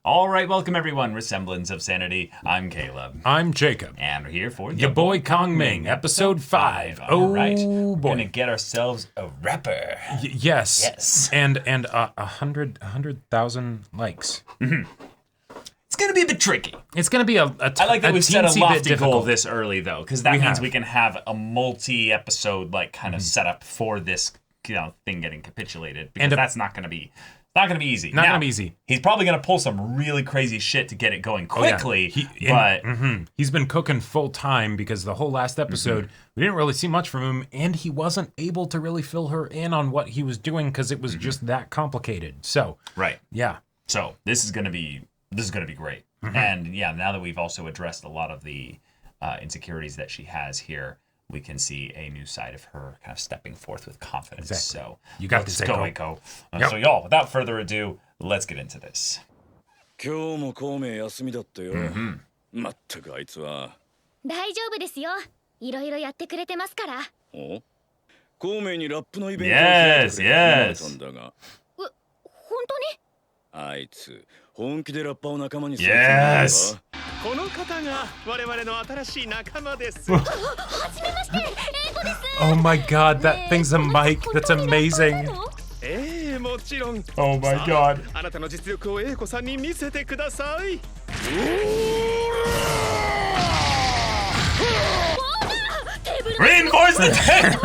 All right, welcome everyone. Semblance of Sanity. I'm Caleb. I'm Jacob. And we're here for Ya Boy Kongming, episode 5. All right. Boy. We're gonna get ourselves a rapper. Yes. Yes. And 100,000 likes. It's gonna be a bit tricky. It's gonna be I like that we set a lofty goal difficult. this early though, because that means we can have a multi-episode kind of setup for this thing getting capitulated. Because that's not gonna be. Not going to be easy. Not going to be easy. He's probably going to pull some really crazy shit to get it going quickly, but... He's been cooking full time because the whole last episode, we didn't really see much from him, and he wasn't able to really fill her in on what he was doing because it was just that complicated. So, right. Yeah. So, this is going to be great. And yeah, now that we've also addressed a lot of the insecurities that she has here, we can see a new side of her kind of stepping forth with confidence. Exactly. So you got let's this, go, Echo. Yep. So y'all, without further ado, let's get into this. 今日も孔明休みだったよ。まったくあいつは。大丈夫ですよ。いろいろやってくれてますから。お？孔明にラップのイベントを開いてくれて頼まれたんだが。本当に？あいつ本気でラッパーを仲間にする。Yes. この方が我々の新しい仲間です。 はじめまして、英子です。 Oh my god, that thing's a mic. That's amazing. もちろん。Oh my god. あなたの実力を英子さんに見せてください。Reinforce the tank.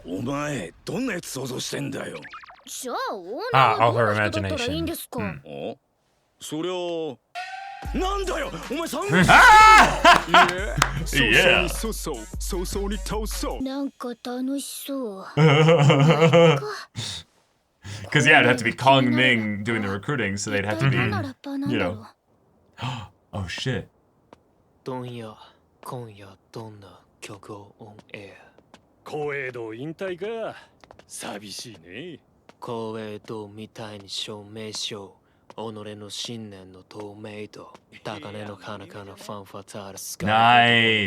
お前どんなやつ想像してんだよ。じゃあ、オーナーはどんな人だったらいいんですか。お？そりゃ。なんだよお前さん。Yeah. そうに倒そう。なんか楽しそう。 Because yeah, it'd have to be Kongming doing the recruiting, so they'd have to be, oh shit. 今夜どんな曲をオンエア。光栄道引退か。寂しいね。光栄道みたいに証明しよう。己の信念の透明度。高値の彼方のファンファタールスカイ。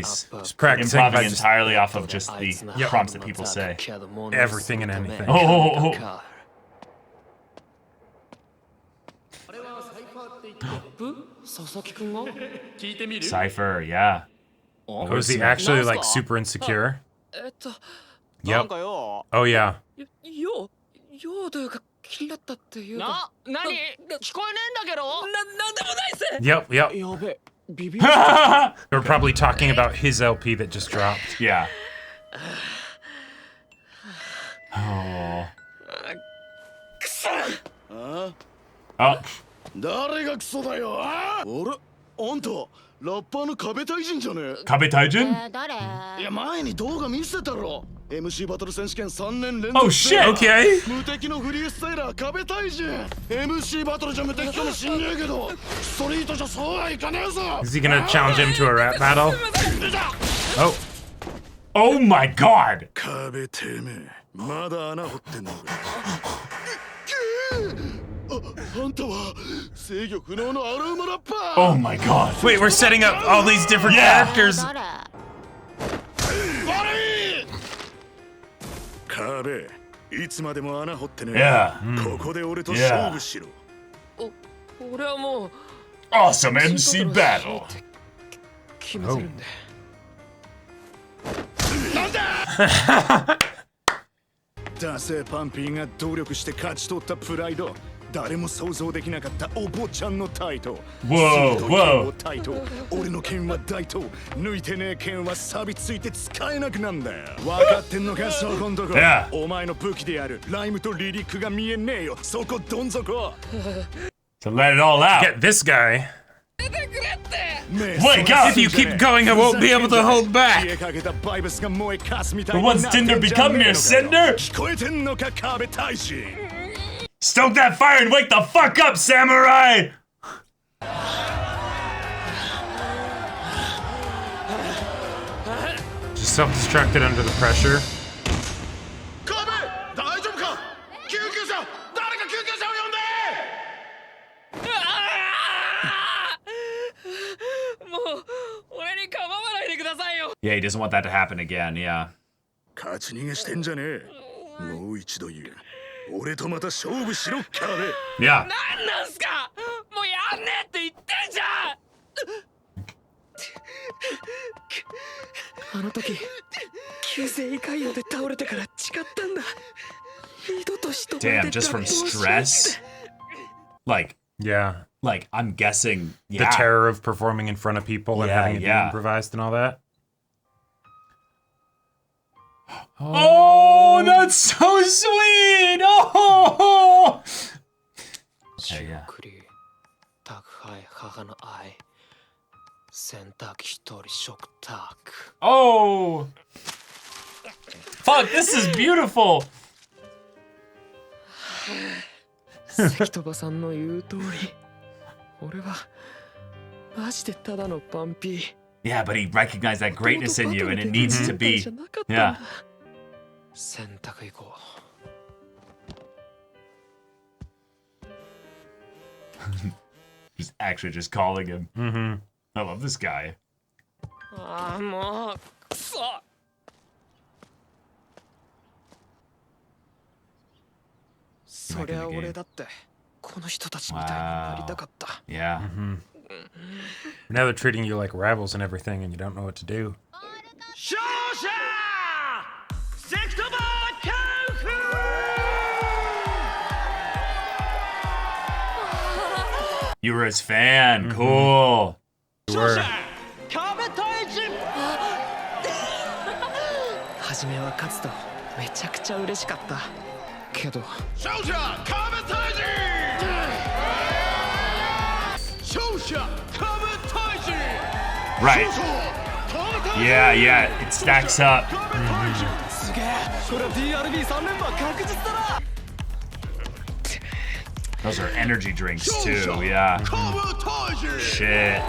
Nice. Practicing Improving by just entirely off of just the prompts that people say. everything and anything. Oh. Cipher, yeah. Oh, is he actually like super insecure? Yep. Oh yeah. よというか気になったっていうか。何？聞こえねえんだけど。なんでもないっす。 Yep. やべ、ビビ。 They're probably talking about his LP that just dropped. Yeah. Oh. あ？ Oh. 誰がクソだよ。あれ？あんたラッパーの壁大臣じゃねえ。Kabetaijin? 誰？いや前に動画見せたろ。MC バトル選手権3年連続。 Oh shit! Okay. 無敵のフリースタイラー壁大臣。MC バトルじゃ無敵かもしんねえけど、ストリートじゃそうはいかねえぞ。 Is he gonna challenge him to a rap battle? Oh. Oh my god! 壁てめえ、まだ穴掘ってんのか。あんたは制御不能のアルーマラッパー。 Oh my god! Wait, we're setting up all these different characters. 壁、いつまでも穴掘ってね。 Yeah. ここで俺と勝負しろ。俺はもう Awesome MC battle! 決めてるんで。ダセーパンピーが努力して勝ち取ったプライド。誰も想像できなかったお坊ちゃんのタイト。 Whoa, whoa. タイト。俺の剣は大刀。抜いてねえ剣は錆びついて使えなくなんだよ。分かってんのかそこんとこ。 Yeah. お前の武器であるライムとリリックが見えねえよ。そこどん底。 To let it all out. Get this guy. Wake up! If you keep going, I won't be able to hold back. But once Cinder become mere cinder? 聞こえてんのか壁大臣。 Stoke that fire and wake the fuck up, samurai! Just self-destructed under the pressure. 壁、大丈夫か？救急車、誰か救急車を呼んで！ Yeah, he doesn't want that to happen again, yeah. 勝ち逃げしてんじゃねえ。もう一度言う。俺とまた勝負しろ、壁。Yeah. なんすか。もうやの時急性胃潰瘍で倒れてから誓ったんだ。二度と人前 Damn, で just 脱 from 毛しないって stress. Like, Yeah. I'm guessing, The yeah. terror of performing in front of people and Yeah, having it be yeah. improvised and all that. Oh, that's so sweet. Oh. Okay, yeah. 宅配母の愛洗濯一人食卓 Oh. Fuck, this is beautiful. 関戸場さんの言う通り俺はマジでただのパンピー Yeah, but he recognized that greatness in you, and it needs to be. Yeah. 洗濯行こ He's actually just calling him. Mm-hmm. I love this guy. う。ああもうくそ。そりゃ俺だってこの人たちみたいになりたかった。 Yeah. Now they're treating you like rivals and everything, and you don't know what to do. 勝者関戸場カンフー You were his fan. Cool. You were. 壁対人初めは勝つとめちゃくちゃ嬉しかったけど勝者壁対人勝者壁対人 Right. Yeah, yeah. It stacks up. すげえこれは DRB3 連覇確実だな Those are energy drinks too. Yeah. Shit.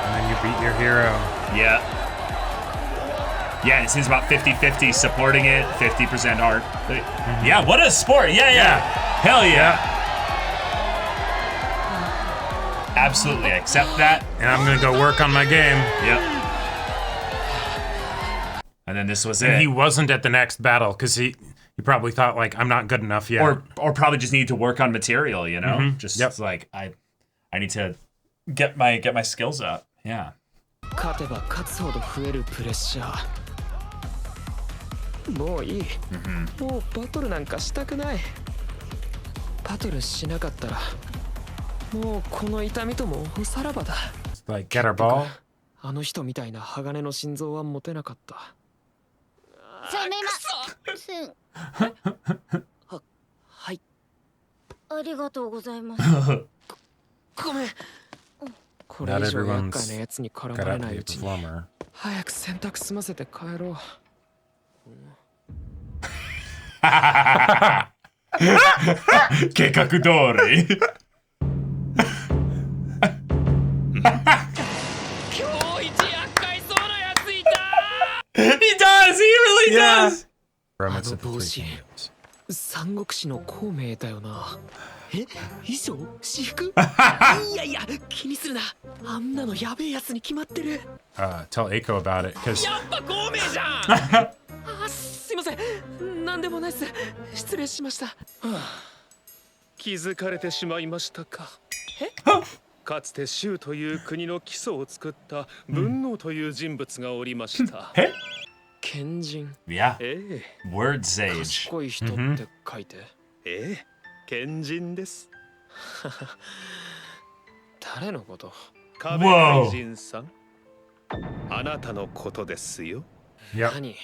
And then you beat your hero. Yeah. Yeah, it seems about 50-50 supporting it, 50% art. Yeah, what a sport. Yeah. Hell yeah. Absolutely, I accept that. And I'm gonna go work on my game. Yep. And then this was And it. he wasn't at the next battle because he probably thought like I'm not good enough yet. Or probably just need to work on material, you know? Just Yep. like I need to get my skills up. Yeah. 勝てば勝つほど増えるプレッシャーもういい、もうバトルなんかしたくないバトルしなかったらもうこの痛みともおさらばだ It's like get our ball. あの人みたいな鋼の心臓は持てなかったすみませんはいありがとうございますごめんこれ Not 以上厄 everyone's 介なやつに絡 got まれ out な to いう be a ちに performer. 早く洗濯済ませて帰ろう計画通り。今日一厄介そうなやついた He does. He really does. From あ its の帽子 three kingdoms. 三国志の孔明だよなえ衣装私服いやいや気にするなあんなのやべえやつに決まってる Tell Aiko about it because やっぱ孔明じゃんあすいませんなんでもないっす失礼しました、気づかれてしまいましたかかつて周という国の基礎を作った文王という人物がおりました賢人 Yeah. え Word sage. 賢い人って書いて、え賢人です誰のこと壁大臣さんあなたのことですよ Yep. 何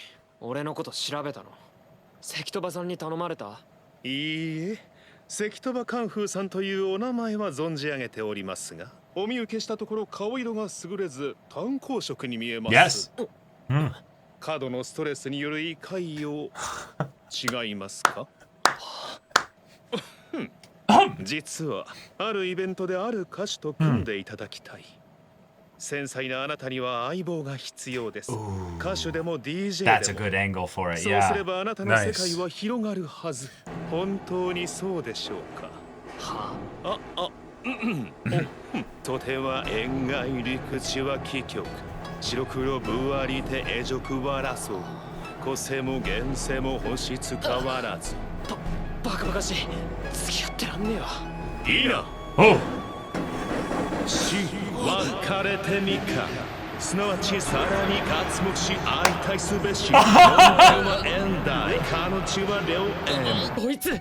俺のこと調べたの関戸場さんに頼まれたいいえ関戸場カンフーさんというお名前は存じ上げておりますがお見受けしたところ顔色が優れず炭鉱職に見えます Yes. 過度のストレスによる胃潰瘍違いますか実はあるイベントである歌手と組んでいただきたい、繊細なあなたには相棒が必要です歌手でも DJ で That's a も good angle for it. そうすれ Yeah. ばあなたの世界は広がるはず、本当にそうでしょうかとては縁外陸地は貴局白黒ぶわりてえ辱わらそう個性も現世も星使わらずバカバカしい付き合ってらんねえわいいな Oh. 別れてみかすなわちさらに活目し相対すべし彼女は縁台彼女は良縁こいつや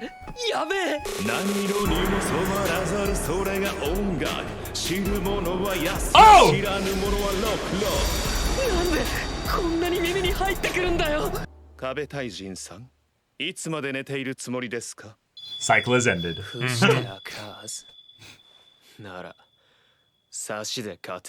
べえ。何色にも染まらざるそれが音楽知る者は安い、 Oh! 知らぬ者はロックロなんでこんなに耳に入ってくるんだよ。壁大臣さんいつまで寝ているつもりですか Cycle has ended. フシテラカーズなら差しで語る。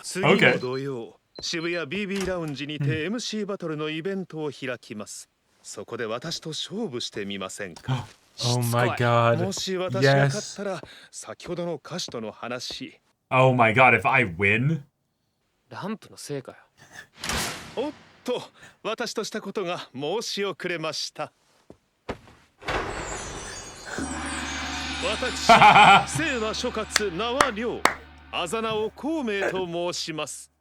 次の土曜、渋谷 BB ラウンジにて MC バトルのイベントを開きます。そこで私と勝負してみませんか Oh my god. もし私が勝っ Yes. たら先ほどの歌手との話 Oh my god, if I win? ランプのせいかよ。おっと私としたことが申し遅れました私姓は諸葛名は亮あざ名を孔明と申します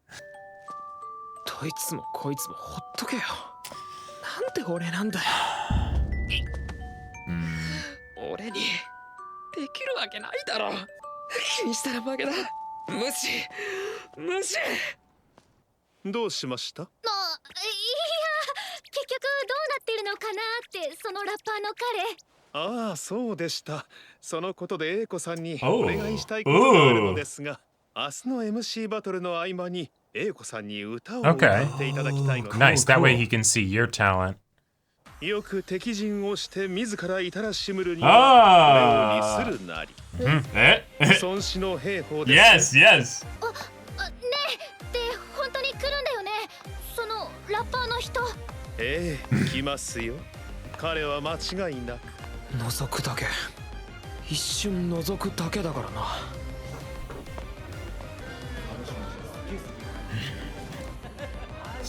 どいつもこいつもほっとけよ。なんで俺なんだよ。俺にできるわけないだろ。気にしたら負けだ。無視無視。どうしましたいや結局どうなってるのかなってそのラッパーの彼。ああそうでしたそのことで英子さんに Oh. お願いしたいことがあるのですが明日の MC バトルの合間に英子さんに歌を歌 Okay. っていただきたいので Nice. That way he can see your talent. よく敵陣をして自らいたらしむるにはこれをにするなり Eh? 孫子の兵法です Yes, yes. ねえで本当に来るんだよねそのラッパーの人。ええ来ますよ彼は間違いなく覗くだけ。一瞬覗くだけだからな。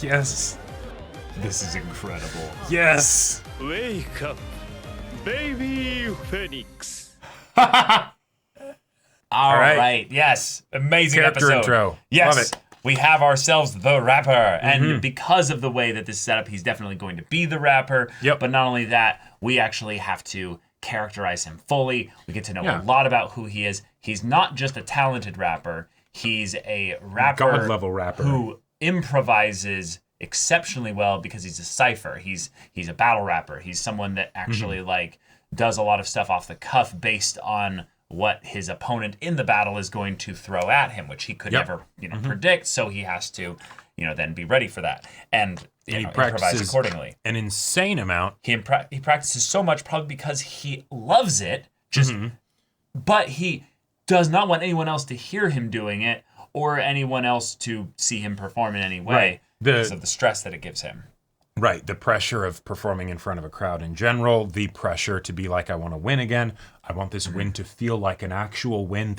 Yes. This is incredible. Yes. Wake up baby Phoenix All right. right. Yes. Amazing Character episode. intro. Yes. Love it. We have ourselves the rapper. And because of the way that this is set up, he's definitely going to be the rapper. Yep. But not only that, we actually have to characterize him fully. We get to know Yeah. a lot about who he is. He's not just a talented rapper. He's a rapper God-level rapper. who improvises exceptionally well because he's a cipher. He's a battle rapper. He's someone that actually like does a lot of stuff off the cuff based on what his opponent in the battle is going to throw at him, which he could Yep. never, predict. So he has to, then be ready for that and And he improvise practices accordingly. an insane amount. He practices so much probably because he loves it, but he does not want anyone else to hear him doing it or anyone else to see him perform in any way Right. because of the stress that it gives him. Right. The pressure of performing in front of a crowd in general, the pressure to be like, I want to win again. I want this win to feel like an actual win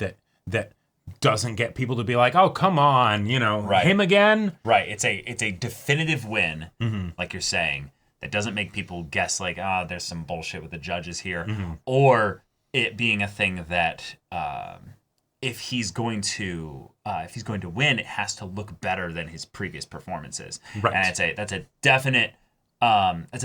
that doesn't get people to be like, oh, come on, Right. him again. Right. It's a definitive win, like you're saying, that doesn't make people guess like, there's some bullshit with the judges here, or it being a thing that if he's going to win, it has to look better than his previous performances. Right. And that's a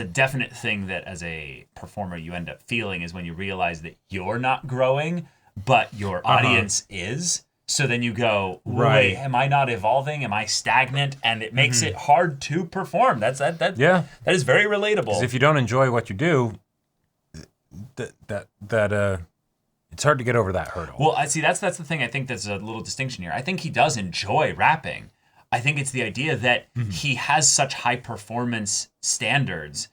definite thing that as a performer you end up feeling is when you realize that you're not growing, but your audience is. So then you go, wait, Right. am I not evolving? Am I stagnant? And it makes it hard to perform. That is very relatable. Because if you don't enjoy what you do, it's hard to get over that hurdle. Well, I see. That's the thing. I think there's a little distinction here. I think he does enjoy rapping. I think it's the idea that he has such high performance standards.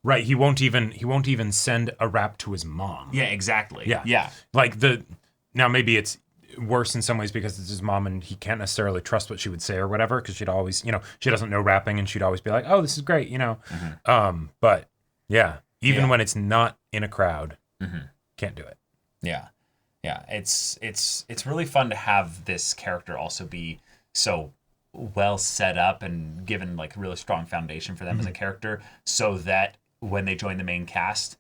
Right. He won't even send a rap to his mom. Yeah, exactly. Yeah. Yeah. Like now maybe it's worse in some ways because it's his mom and he can't necessarily trust what she would say or whatever because she'd always, she doesn't know rapping and she'd always be like, oh, this is great, But yeah, even when it's not in a crowd, can't do it. Yeah. Yeah. It's really fun to have this character also be so well set up and given like a really strong foundation for them as a character so that when they join the main cast,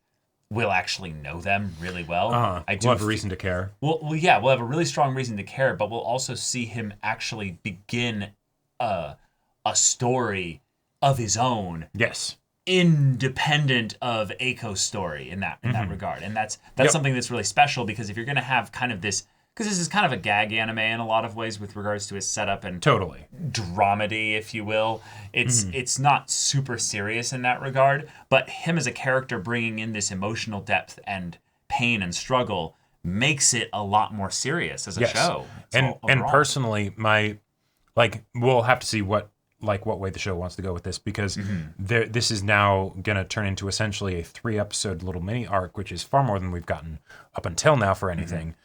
we'll actually know them really well. We'll have a reason to care. Well, yeah, we'll have a really strong reason to care, but we'll also see him actually begin a story of his own. Yes. Independent of Aiko's story in that regard. And that's something that's really special because if you're going to have kind of this because this is kind of a gag anime in a lot of ways with regards to its setup and Totally. dramedy, if you will. It's not super serious in that regard, but him as a character bringing in this emotional depth and pain and struggle makes it a lot more serious as a show. And overall. personally, we'll have to see what way the show wants to go with this, because this is now going to turn into essentially a 3-episode little mini arc, which is far more than we've gotten up until now for anything,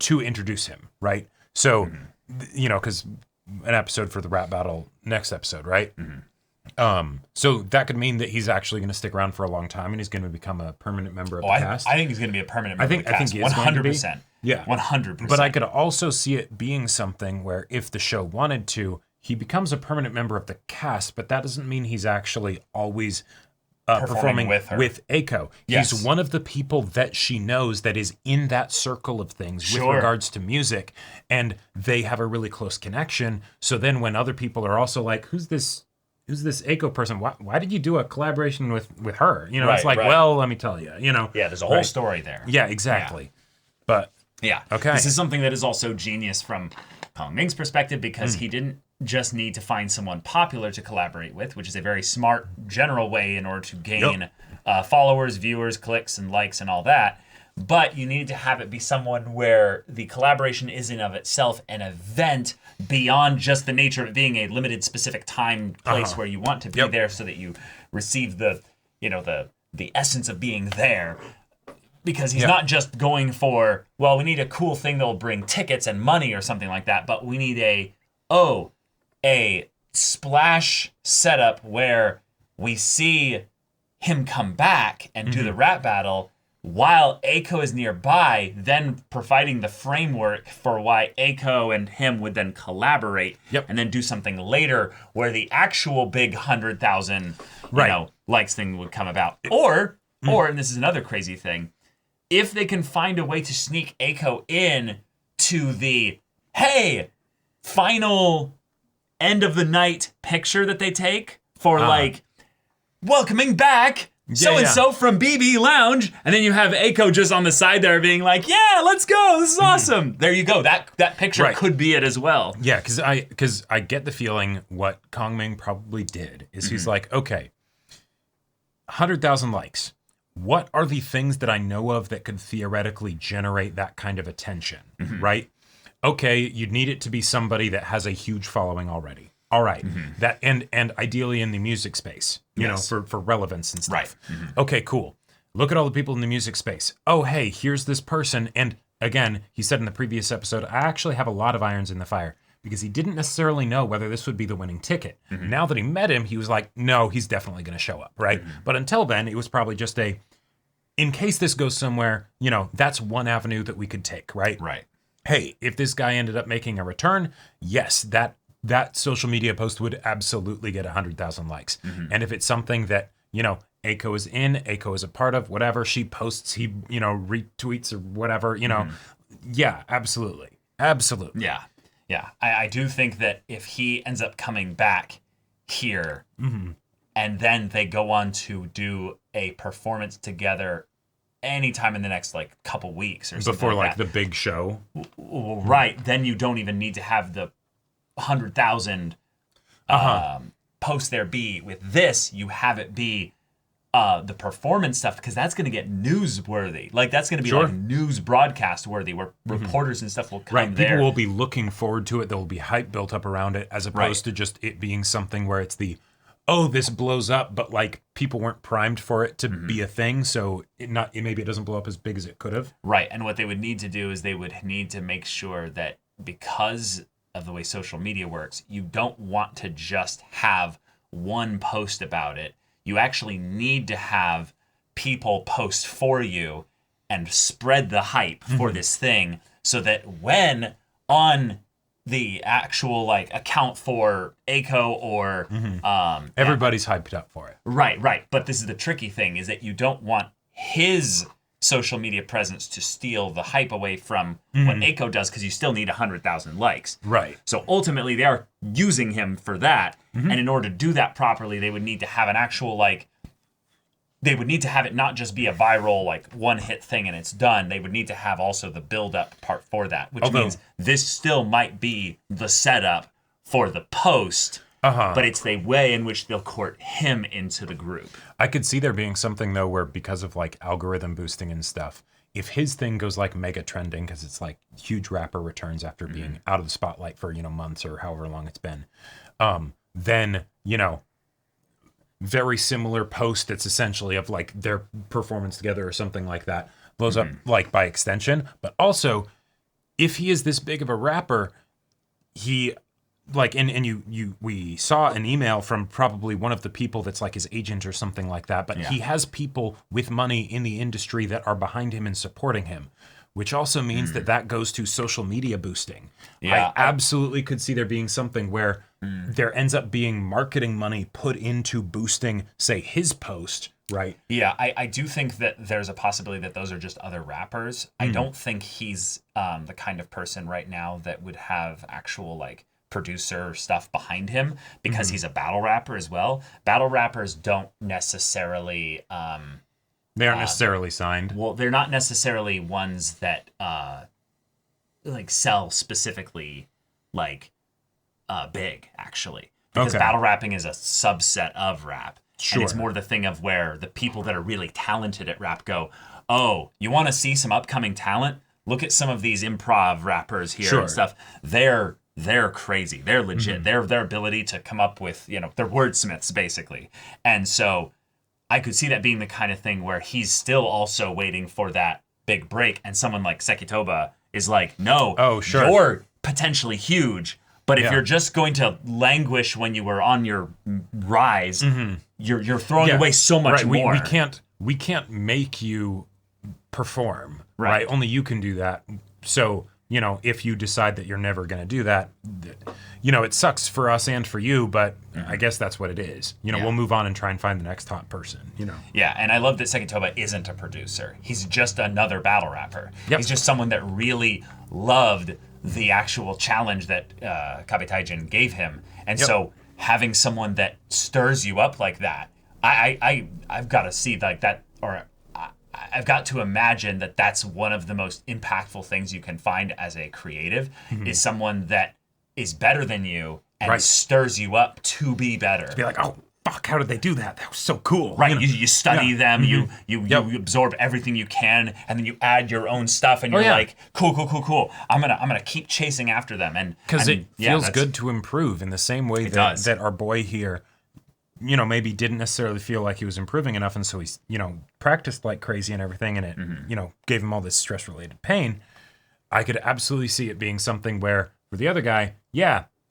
to introduce him, right? So, because an episode for the rap battle next episode, right? So that could mean that he's actually going to stick around for a long time, and he's going to become a permanent member of the cast. I think he's going to be a permanent member of the cast. I think he is 100%. Going to be. Yeah. 100%. But I could also see it being something where if the show wanted to, he becomes a permanent member of the cast, but that doesn't mean he's actually always performing with her. with Eiko. Yes. He's one of the people that she knows that is in that circle of things with regards to music, and they have a really close connection. So then when other people are also like, who's this Eiko person? Why did you do a collaboration with her? It's like, well, let me tell you, Yeah, there's a whole story there. Yeah, exactly. Yeah. But yeah. Okay. This is something that is also genius from Kongming's perspective, because he didn't just need to find someone popular to collaborate with, which is a very smart general way in order to gain followers, viewers, clicks, and likes and all that. But you need to have it be someone where the collaboration is in of itself an event beyond just the nature of it being a limited specific time, place where you want to be there so that you receive the essence of being there. Because he's not just going for, well, we need a cool thing that will bring tickets and money or something like that, but we need a splash setup where we see him come back and do the rap battle while Eiko is nearby, then providing the framework for why Eiko and him would then collaborate and then do something later where the actual big 100,000 likes thing would come about. Or, and this is another crazy thing, if they can find a way to sneak Eiko in to the, final end of the night picture that they take for welcoming back so-and-so from BB Lounge, and then you have Eiko just on the side there being like, yeah, let's go, this is awesome. There you go. That picture could be it as well. Yeah, because I get the feeling what Kongming probably did is he's like, okay, 100,000 likes. What are the things that I know of that could theoretically generate that kind of attention, right? Okay, you'd need it to be somebody that has a huge following already. All right, that and ideally in the music space, you know, for relevance and stuff. Right. Okay, cool. Look at all the people in the music space. Oh, hey, here's this person. And again, he said in the previous episode, I actually have a lot of irons in the fire, because he didn't necessarily know whether this would be the winning ticket. Now that he met him, he was like, no, he's definitely going to show up, right? But until then, it was probably just in case this goes somewhere, you know, that's one avenue that we could take, right? Right. Hey, if this guy ended up making a return, yes, that social media post would absolutely get 100,000 likes. And if it's something that, you know, Eiko is Eiko is a part of, whatever, she posts, he, you know, retweets or whatever, you know, yeah, absolutely. Absolutely. Yeah. Yeah. I do think that if he ends up coming back here and then they go on to do a performance together anytime in the next like couple weeks or something before like that, the big show. Right. Then you don't even need to have the 100,000 post there be. With this, you have it be the performance stuff, because that's going to get newsworthy. Like that's going to be like news broadcast worthy, where reporters and stuff will come there. People will be looking forward to it. There will be hype built up around it, as opposed to just it being something where it's this blows up, but like people weren't primed for it to be a thing, so maybe it doesn't blow up as big as it could have. Right. And what they would need to do is they would need to make sure that, because of the way social media works, you don't want to just have one post about it. You actually need to have people post for you and spread the hype for this thing, so that when on the actual like account for Eiko or everybody's hyped up for it. Right. But this is the tricky thing, is that you don't want his social media presence to steal the hype away from what Eiko does, because you still need 100,000 likes. Right. So ultimately they are using him for that. And in order to do that properly, they would need to have an actual like they would need to have it not just be a viral, like, one-hit thing and it's done. They would need to have also the build-up part for that, which means this still might be the setup for the post, but it's the way in which they'll court him into the group. I could see there being something, though, where because of, like, algorithm boosting and stuff, if his thing goes, like, mega trending, because it's, like, huge rapper returns after being out of the spotlight for, you know, months or however long it's been, then, you know, very similar post that's essentially of, like, their performance together or something like that blows up, like, by extension. But also, if he is this big of a rapper, he, like, and we saw an email from probably one of the people that's, like, his agent or something like that, but he has people with money in the industry that are behind him and supporting him, which also means that goes to social media boosting. I absolutely could see there being something where there ends up being marketing money put into boosting, say, his post, right? Yeah, I do think that there's a possibility that those are just other rappers. I don't think he's the kind of person right now that would have actual, like, producer stuff behind him, because he's a battle rapper as well. Battle rappers don't necessarily... they aren't necessarily signed. Well, they're not necessarily ones that like sell specifically, like, big, actually, because battle rapping is a subset of rap. And it's more the thing of where the people that are really talented at rap go, oh, you want to see some upcoming talent? Look at some of these improv rappers here and stuff. They're crazy. They're legit. Their ability to come up with, you know, they're wordsmiths basically. And so I could see that being the kind of thing where he's still also waiting for that big break, and someone like Sekitoba is like, no, you're potentially huge, but if you're just going to languish when you were on your rise, you're throwing away so much more. We can't make you perform, right? Only you can do that. So, you know, if you decide that you're never going to do that, you know, it sucks for us and for you, but I guess that's what it is. You know, we'll move on and try and find the next hot person, you know. Yeah, and I love that Sekitoba isn't a producer. He's just another battle rapper. Yep. He's just someone that really loved the actual challenge that Kabetaijin gave him. And so having someone that stirs you up like that, I've got to see like that, or I've got to imagine that that's one of the most impactful things you can find as a creative, is someone that is better than you and stirs you up to be better. To be like, oh, fuck, how did they do that? That was so cool. Right, you study them, you absorb everything you can, and then you add your own stuff, and you're like, cool. I'm gonna keep chasing after them, and because it feels good to improve in the same way that our boy here, you know, maybe didn't necessarily feel like he was improving enough, and so he's, you know, practiced like crazy and everything, and it, you know, gave him all this stress-related pain. I could absolutely see it being something where, for the other guy,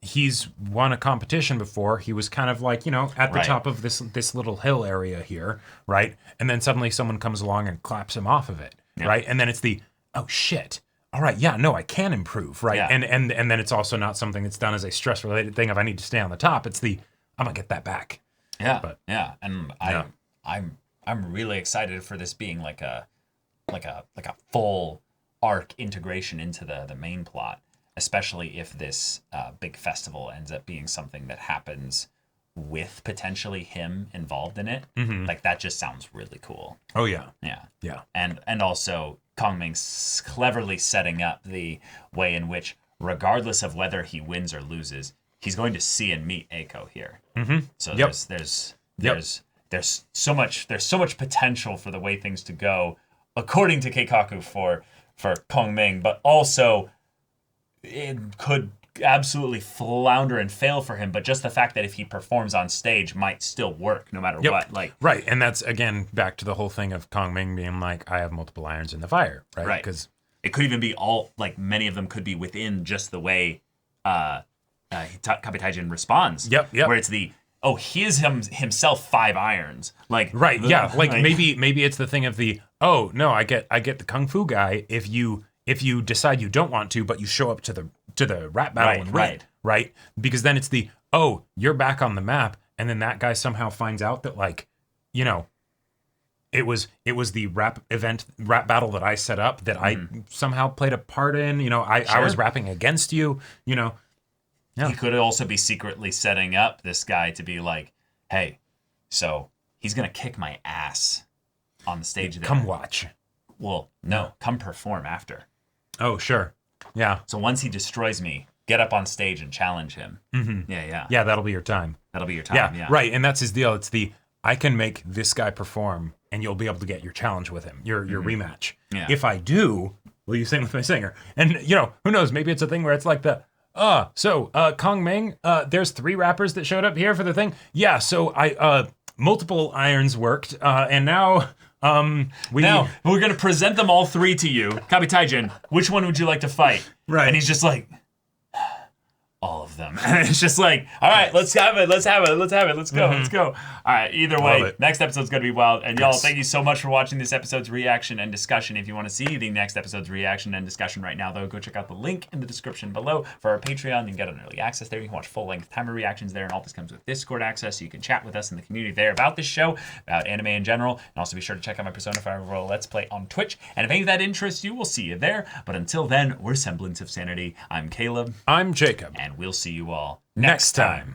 he's won a competition before. He was kind of like, you know, at the top of this little hill area here, right? And then suddenly someone comes along and claps him off of it, right? And then it's the, oh shit, all right, I can improve, right? And then it's also not something that's done as a stress-related thing of I need to stay on the top. It's the, I'm gonna get that back. And I'm really excited for this being like a full arc integration into the main plot, especially if this big festival ends up being something that happens with potentially him involved in it. Like, that just sounds really cool. Oh yeah. And also Kongming's cleverly setting up the way in which, regardless of whether he wins or loses, he's going to see and meet Eiko here. So there's so much potential for the way things to go, according to Keikaku, for Kongming, but also it could absolutely flounder and fail for him. But just the fact that if he performs on stage might still work no matter what. Like, right, and that's again back to the whole thing of Kongming being like, I have multiple irons in the fire, right? Because it could even be all, like, many of them could be within just the way Kabetaijin responds. Where it's the, oh, he is himself 5 irons. Like, right, like maybe it's the thing of the, oh no, I get the kung fu guy if you decide you don't want to, but you show up to the rap battle and win, right? Because then it's the, oh, you're back on the map, and then that guy somehow finds out that, like, you know, it was the rap battle that I set up that I somehow played a part in. You know, I was rapping against you. You know. He could also be secretly setting up this guy to be like, hey, so he's gonna kick my ass on the stage there. Come watch. Well, no, come perform after. Oh, sure. Yeah. So once he destroys me, get up on stage and challenge him. Mm-hmm. Yeah. Yeah, that'll be your time. That'll be your time. Yeah. Right. And that's his deal. It's I can make this guy perform, and you'll be able to get your challenge with him, your rematch. Yeah. If I do, will you sing with my singer? And, who knows? Maybe it's a thing where it's like Kongming, there's 3 rappers that showed up here for the thing. Yeah, so multiple irons worked, and now we're going to present them all 3 to you. Kabetaijin, which one would you like to fight? Right. And he's just like, all of them. And it's just like, all right, let's have it. Let's go. All right, either way, next episode's going to be wild. And y'all, thank you so much for watching this episode's reaction and discussion. If you want to see the next episode's reaction and discussion right now, though, go check out the link in the description below for our Patreon. You can get an early access there. You can watch full-length timer reactions there, and all this comes with Discord access, so you can chat with us in the community there about this show, about anime in general, and also be sure to check out my Persona 5 Royal Let's Play on Twitch. And if any of that interests you, we'll see you there. But until then, we're Semblance of Sanity. I'm Caleb. I'm Jacob. And we'll see you all next time.